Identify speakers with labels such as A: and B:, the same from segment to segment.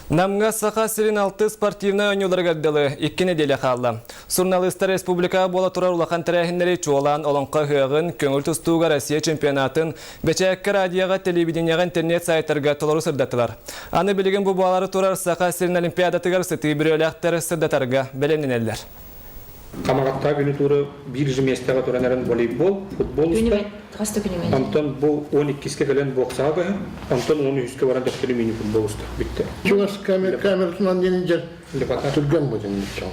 A: Намга саха сирин алты спортивна ойнулар гаддалы 2 неделя қалды. Журналистер республика бола турар улахан тәрәхінлері чуалан олонқа хүйағын көңіл тұстуға Россия чемпионатын бәчәккі радияға, телевиденияға, интернет сайттарға толару сырдатылар. Аны білген бұл балары турар саха сирин олимпиадатығар сыты бір өліқтер сырдатарға бәленінелер.
B: Камагатта күні туры бір жеместіға туранарын волейбол, футбол ұста. Антон бұл 12-ке кәлін боксаға, Антон 13-ке баран дәптері мини футбол ұста. Бітті.
C: Чуғас камерасынан денінжер түрген бұдың нүкчауы.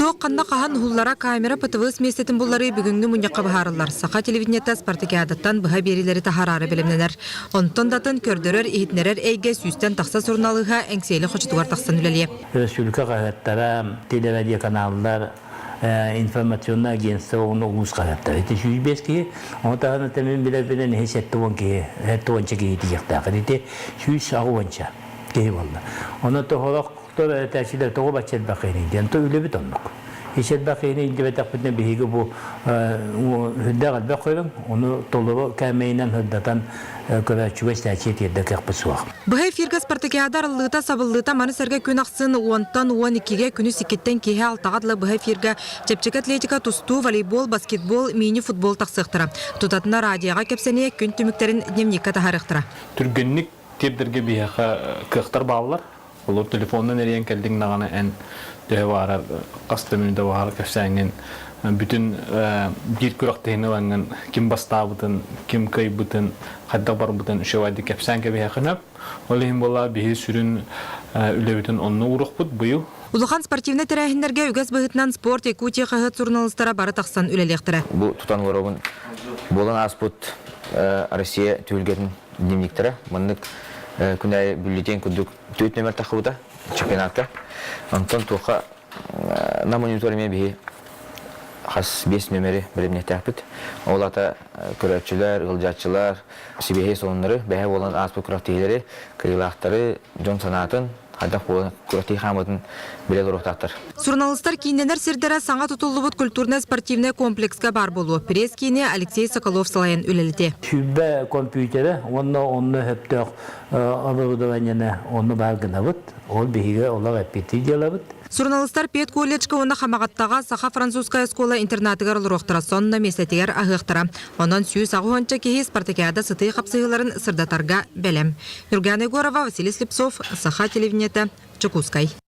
D: Тоқ қанда қахан ұллара камера пытывыз местетін бұллары бүгінгі мұняққа бағарылар. Сақа телевидениетті спартакиадаттан бұға берілері тахарары білімнелер. Онтон датын көрдірер, ехітнерер әйге сүйістен тақса сұрналыға әңсейлі қочытуғар тақсан үлеле.
E: Республика қағаттара, телевидение каналдар, информационный агентство оны ұлыс қағаттар. Это сүйбеске, онтағаны тәмен білер-білен хесетті онча кейті жақтағы. Это сүйіс ағы онча кей болды. Оны тоғылық тәшілер тоғы бәтшет бақайны, ден то үлі біт онлық. Ешет бақайны индебет ақпытын бейгі бұл хүнді қалбақ қойым, оны толығы кәмейінен хүндатан көрәтшігі стәчет ерді қақпы суақ.
D: Бұғай фирға спартакиадар лыта сабыллыта маны сәрге күн ақсын 10-12-ге күні секеттен кейе алтағадылы бұғай фирға чепчек атлетика, тусту, волейбол, баскетбол, мини футбол тақсықтыра. Тұтатына радияға кепсене күн түміктерін дневникка тахарықтыра.
F: Түргенник тепдерге бияқа қықтар балылар. Олар телефондан әрен кәлдің нағаны ән дөй варар, қасты мүнді варар көпсәңген. Бүтін бір күрақтығыны ваңын кім бастабытын, кім кай бұтын, қайдақ бар бұтын үші вайды кәпсәңге бияқын өп. Ол ең бола бейі сүрін үлі бүтін онны ұрық бұд бұйыл.
D: Улухан спортивны тәрәхіндерге үгіз бұғытнан спорт, Якутия қағыт журналистара бары тақсан үлелектірі.
G: Бұл тұтан ғырауын болан аспыт Россия түйілгетін дневниктері. Мұндық күнәй бюллетен күндік төт нөмір тақыбыда чемпионатқа. Антон тұқа на мониториме бейі қас 5 нөмірі білімне тәпіт. Ол ата көрәтшілер, ғылжатшылар, себейе сонлары, бәйі болан аспыт күрақтейлері, кырылақтары, жон санатын, қадақ болан күрақтей қамытын біле дұрықтақтыр.
D: Журналистар кейіненер сірдері саңа тұтылыбыт культурно-спортивный комплексқа бар болу. Пресс кейіне Алексей Соколов салайын үлеліде.
E: Шүббә компьютері, оны хөптіқ оборудованияны оны барғына бұд, ол бейге олар әппеті делі бұд.
D: Журналистар Пет колледжка оны қамағаттаға Саха французская школа интернатығар ұлырықтыра сонына месетігер ағықтыра. Онан сүйіс ағуанча кейі спартакиада сыты қапсығыларын сырдатарға бәлем. Юрган Егорова, Василий Слепцов, Саха телевидениеті, Чекускай.